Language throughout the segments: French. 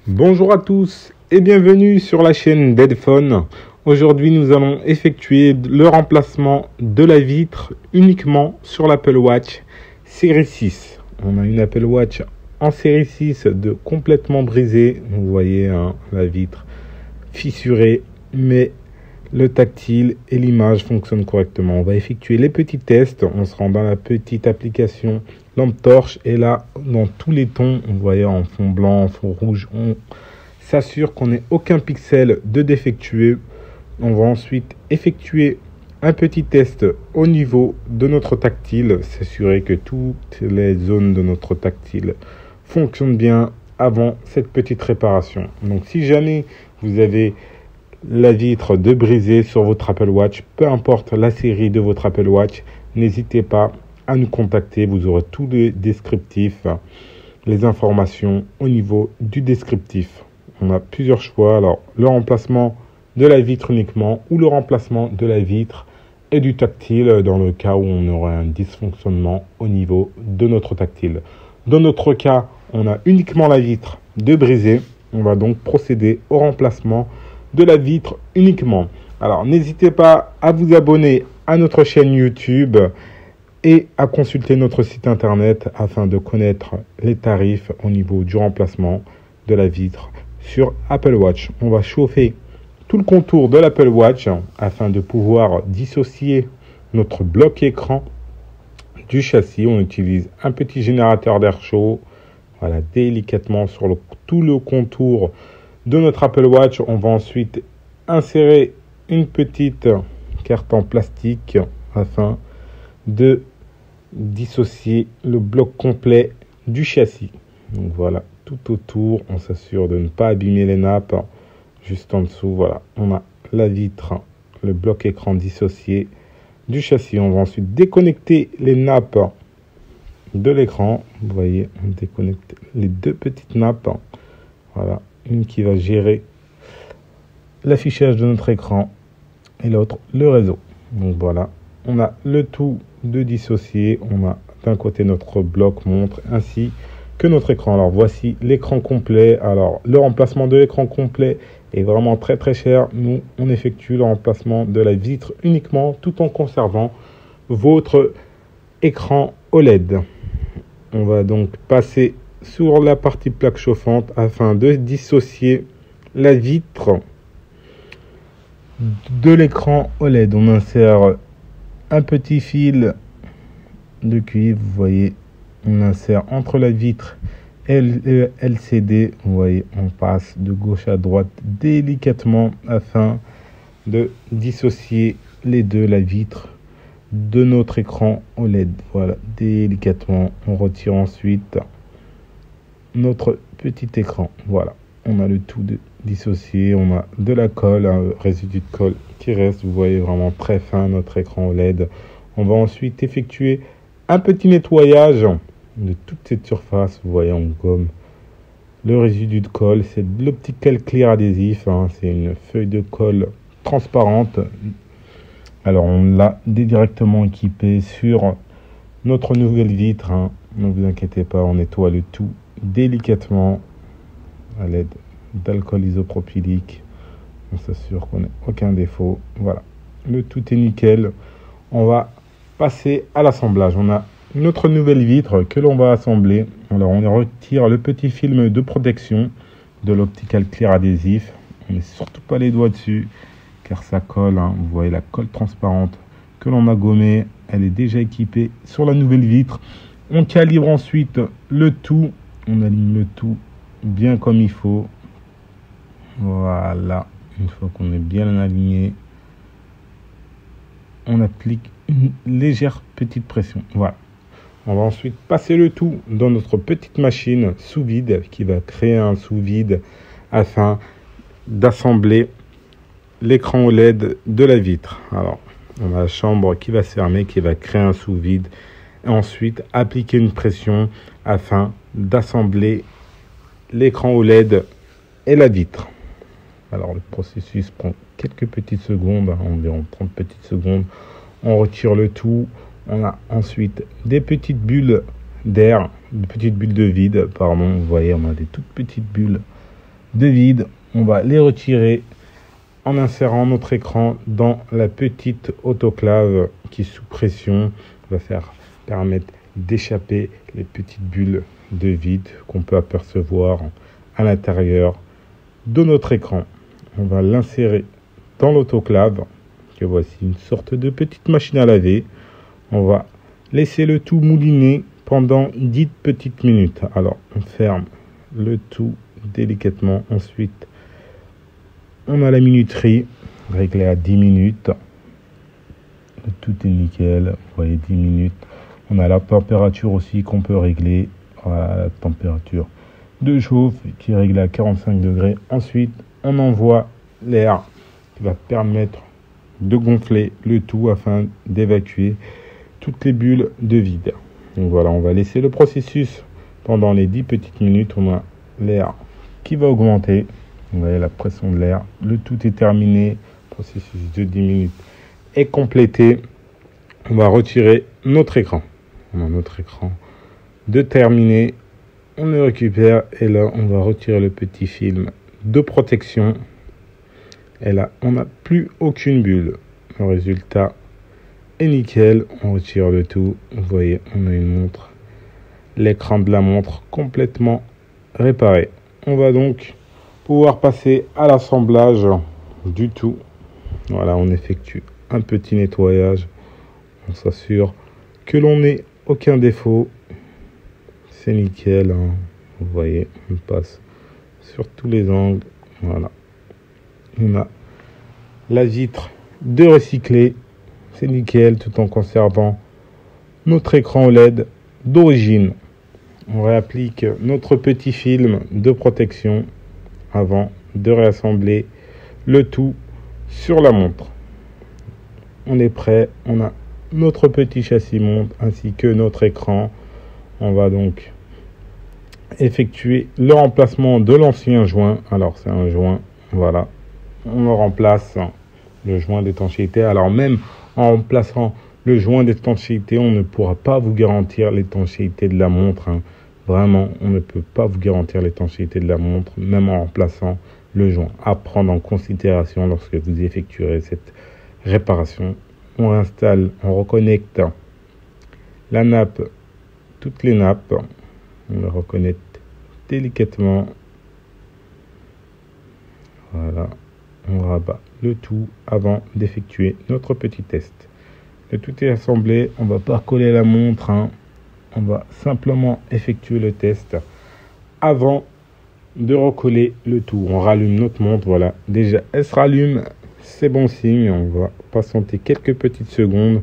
Bonjour à tous et bienvenue sur la chaîne d'Edphone. Aujourd'hui, nous allons effectuer le remplacement de la vitre uniquement sur l'Apple Watch série 6. On a une Apple Watch en série 6 de complètement brisée. Vous voyez la vitre fissurée, mais le tactile et l'image fonctionnent correctement. On va effectuer les petits tests. On se rend dans la petite application lampe torche et là, dans tous les tons, vous voyez en fond blanc, en fond rouge, on s'assure qu'on n'ait aucun pixel de défectueux. On va ensuite effectuer un petit test au niveau de notre tactile, s'assurer que toutes les zones de notre tactile fonctionnent bien avant cette petite réparation. Donc si jamais vous avez la vitre de briser sur votre Apple Watch, peu importe la série de votre Apple Watch, n'hésitez pas à nous contacter. Vous aurez tous les descriptifs, les informations au niveau du descriptif. On a plusieurs choix. Alors, le remplacement de la vitre uniquement ou le remplacement de la vitre et du tactile dans le cas où on aurait un dysfonctionnement au niveau de notre tactile. Dans notre cas, on a uniquement la vitre de briser. On va donc procéder au remplacement de la vitre uniquement. Alors, n'hésitez pas à vous abonner à notre chaîne YouTube et à consulter notre site internet afin de connaître les tarifs au niveau du remplacement de la vitre sur Apple Watch. On va chauffer tout le contour de l'Apple Watch afin de pouvoir dissocier notre bloc écran du châssis. On utilise un petit générateur d'air chaud, voilà, délicatement sur tout le contour de notre Apple Watch. On va ensuite insérer une petite carte en plastique afin de dissocier le bloc complet du châssis. Donc voilà, tout autour, on s'assure de ne pas abîmer les nappes. Juste en dessous, voilà, on a la vitre, le bloc écran dissocié du châssis. On va ensuite déconnecter les nappes de l'écran. Vous voyez, on déconnecte les deux petites nappes. Voilà, une qui va gérer l'affichage de notre écran et l'autre le réseau. Donc voilà, on a le tout de dissocier. On a d'un côté notre bloc montre ainsi que notre écran. Alors voici l'écran complet. Alors le remplacement de l'écran complet est vraiment très très cher. Nous on effectue le remplacement de la vitre uniquement tout en conservant votre écran OLED. On va donc passer sur la partie plaque chauffante afin de dissocier la vitre de l'écran OLED. On insère un petit fil de cuivre, vous voyez, on insère entre la vitre et le LCD, vous voyez, on passe de gauche à droite délicatement afin de dissocier les deux, la vitre de notre écran OLED. Voilà, délicatement, on retire ensuite notre petit écran. Voilà, on a le tout de dissocié, on a de la colle, un résidu de colle qui reste, vous voyez, vraiment très fin notre écran OLED. On va ensuite effectuer un petit nettoyage de toute cette surface. Vous voyez, on gomme le résidu de colle. C'est de l'optical clear adhésif, c'est une feuille de colle transparente. Alors on l'a directement équipé sur notre nouvelle vitre, ne vous inquiétez pas, on nettoie le tout délicatement à l'aide d'alcool isopropylique. On s'assure qu'on n'ait aucun défaut. Voilà, le tout est nickel. On va passer à l'assemblage. On a notre nouvelle vitre que l'on va assembler. Alors on retire le petit film de protection de l'optical clear adhésif. On met surtout pas les doigts dessus car ça colle. Vous voyez la colle transparente que l'on a gommée. Elle est déjà équipée sur la nouvelle vitre. On calibre ensuite le tout. On aligne le tout bien comme il faut. Voilà. Une fois qu'on est bien aligné, on applique une légère petite pression. Voilà. On va ensuite passer le tout dans notre petite machine sous vide qui va créer un sous vide afin d'assembler l'écran OLED de la vitre. Alors, on a la chambre qui va se fermer, qui va créer un sous vide et ensuite appliquer une pression afin d'assembler l'écran OLED et la vitre. Alors, le processus prend quelques petites secondes, environ 30 petites secondes. On retire le tout. On a ensuite des petites bulles d'air, des petites bulles de vide, pardon. Vous voyez, on a des toutes petites bulles de vide. On va les retirer en insérant notre écran dans la petite autoclave qui est sous pression va permettre d'échapper les petites bulles de vide qu'on peut apercevoir à l'intérieur de notre écran. On va l'insérer dans l'autoclave, que voici une sorte de petite machine à laver. On va laisser le tout mouliner pendant 10 petites minutes. Alors, on ferme le tout délicatement. Ensuite, on a la minuterie réglée à 10 minutes. Tout est nickel. Vous voyez, 10 minutes. On a la température aussi qu'on peut régler. Voilà, la température de chauffe qui est réglée à 45 degrés. Ensuite, on envoie l'air qui va permettre de gonfler le tout afin d'évacuer toutes les bulles de vide. Donc voilà, on va laisser le processus pendant les 10 petites minutes. On a l'air qui va augmenter. Vous voyez la pression de l'air. Le tout est terminé. Le processus de 10 minutes est complété. On va retirer notre écran. On a notre écran de terminé. On le récupère et là, on va retirer le petit film de protection. Et là, on n'a plus aucune bulle. Le résultat est nickel. On retire le tout. Vous voyez, on a une montre. L'écran de la montre complètement réparé. On va donc pouvoir passer à l'assemblage du tout. Voilà, on effectue un petit nettoyage. On s'assure que l'on n'ait aucun défaut. C'est nickel, hein. Vous voyez, on passe sur tous les angles. Voilà. On a la vitre de recycler. C'est nickel, tout en conservant notre écran OLED d'origine. On réapplique notre petit film de protection avant de réassembler le tout sur la montre. On est prêt, on a notre petit châssis montre ainsi que notre écran. On va donc effectuer le remplacement de l'ancien joint. Alors c'est un joint, voilà. On remplace le joint d'étanchéité. Alors même en remplaçant le joint d'étanchéité, on ne pourra pas vous garantir l'étanchéité de la montre, hein. Vraiment, on ne peut pas vous garantir l'étanchéité de la montre, même en remplaçant le joint. À prendre en considération lorsque vous effectuerez cette réparation. On installe, on reconnecte la nappe, toutes les nappes. On les reconnecte délicatement. Voilà. On rabat le tout avant d'effectuer notre petit test. Le tout est assemblé. On ne va pas coller la montre, hein. On va simplement effectuer le test avant de recoller le tout. On rallume notre montre. Voilà. Déjà, elle se rallume. C'est bon signe. On va patienter quelques petites secondes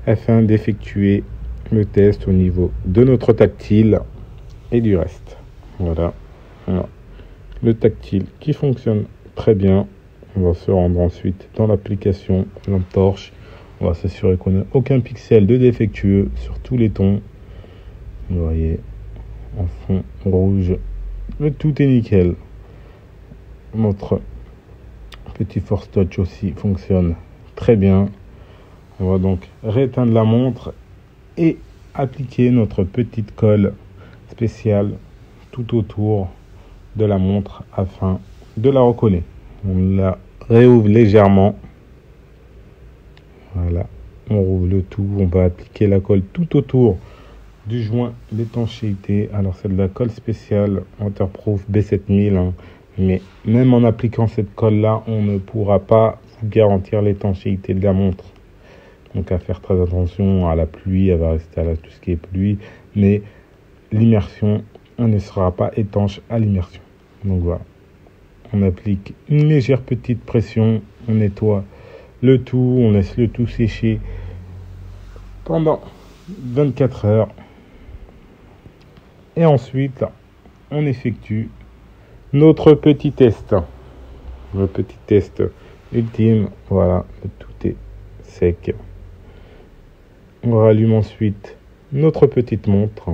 afin d'effectuer le test au niveau de notre tactile et du reste. Voilà. Voilà. Le tactile qui fonctionne très bien. On va se rendre ensuite dans l'application lampe torche. On va s'assurer qu'on n'a aucun pixel de défectueux sur tous les tons. Vous voyez, en fond rouge, le tout est nickel. Notre petit force touch aussi fonctionne très bien. On va donc rééteindre la montre et appliquer notre petite colle spéciale tout autour de la montre afin de la recoller. On la réouvre légèrement. Voilà, on rouvre le tout. On va appliquer la colle tout autour du joint d'étanchéité. Alors c'est de la colle spéciale waterproof B7000, hein. Mais même en appliquant cette colle là, on ne pourra pas vous garantir l'étanchéité de la montre. Donc à faire très attention à la pluie, elle va rester à tout ce qui est pluie, mais l'immersion, on ne sera pas étanche à l'immersion. Donc voilà, on applique une légère petite pression, on nettoie le tout, on laisse le tout sécher pendant 24 heures. Et ensuite, on effectue notre petit test. Le petit test ultime. Voilà, tout est sec. On rallume ensuite notre petite montre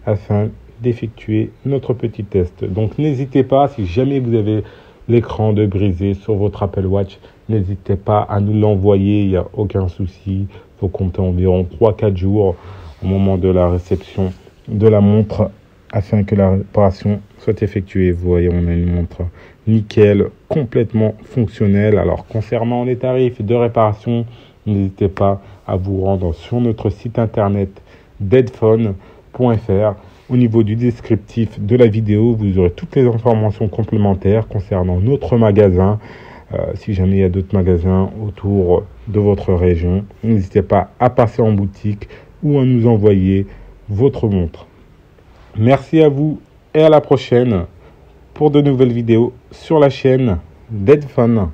afin d'effectuer notre petit test. Donc n'hésitez pas, si jamais vous avez l'écran de brisé sur votre Apple Watch, n'hésitez pas à nous l'envoyer, il n'y a aucun souci. Il faut compter environ 3-4 jours au moment de la réception de la montre afin que la réparation soit effectuée. Vous voyez, on a une montre nickel, complètement fonctionnelle. Alors concernant les tarifs de réparation, n'hésitez pas à vous rendre sur notre site internet deadphone.fr. Au niveau du descriptif de la vidéo, vous aurez toutes les informations complémentaires concernant notre magasin. Si jamais il y a d'autres magasins autour de votre région, n'hésitez pas à passer en boutique ou à nous envoyer votre montre. Merci à vous et à la prochaine pour de nouvelles vidéos sur la chaîne Deadphone.